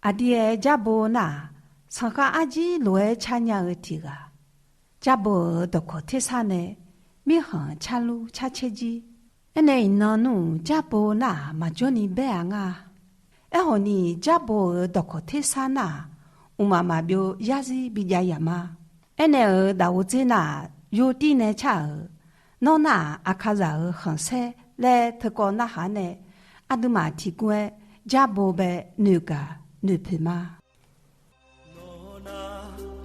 阿爹家不那，上下阿姐罗参加的提个，家不都可贴上呢，米行吃路吃切鸡，那那努家不那嘛叫你白啊，然后你家不都可贴上那，我妈妈表也是比较严嘛，那到我这那有点呢吃，那那阿卡扎很晒，来他讲那哈呢，阿都嘛提过家不被女个。女朋嘛，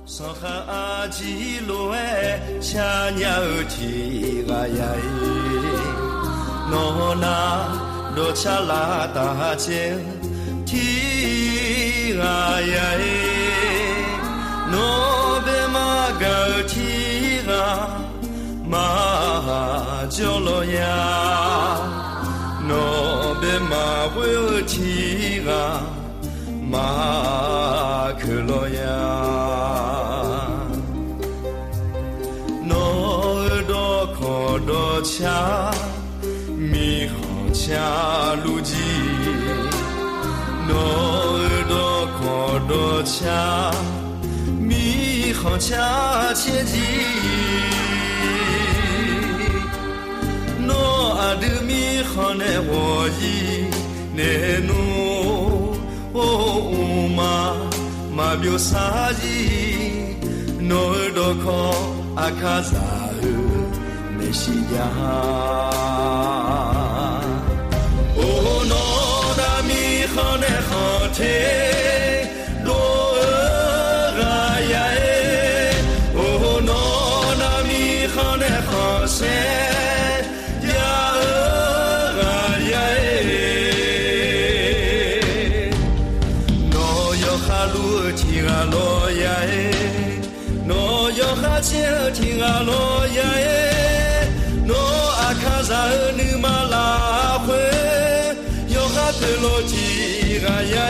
上海阿基罗哎，下娘提个呀诺那罗恰拉大姐提个呀诺贝玛个提个马脚罗呀诺贝玛会提个。马克罗呀，诺多可多恰，米好恰路基，诺多可多恰，米好恰切基，诺阿德米好呢我伊呢努。哦嘛嘛表萨吉诺多可阿卡扎梅西亚哦诺达米好呢好天罗个呀哦诺达米好呢好些罗呀哎，诺要哈切听啊罗呀哎，诺阿卡扎尼马拉会，要哈德罗提啊呀哎。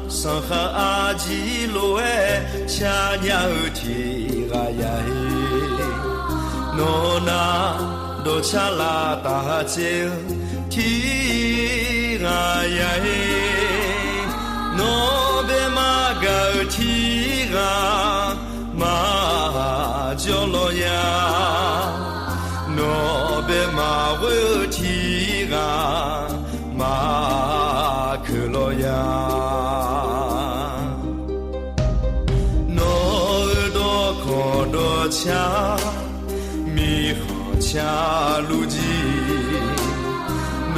上海阿基罗哎，下娘提个呀哎，诺那多恰拉大姐提个呀哎，诺贝玛个提个马脚罗呀，诺贝玛会提个马克罗呀。恰米好恰路基，诺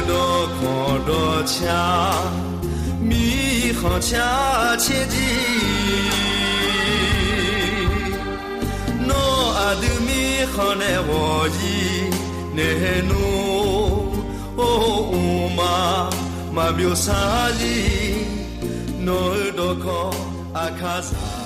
多可多恰米好恰切基，诺阿德米好呢我伊呢努哦乌玛嘛表萨里，诺多可阿卡萨。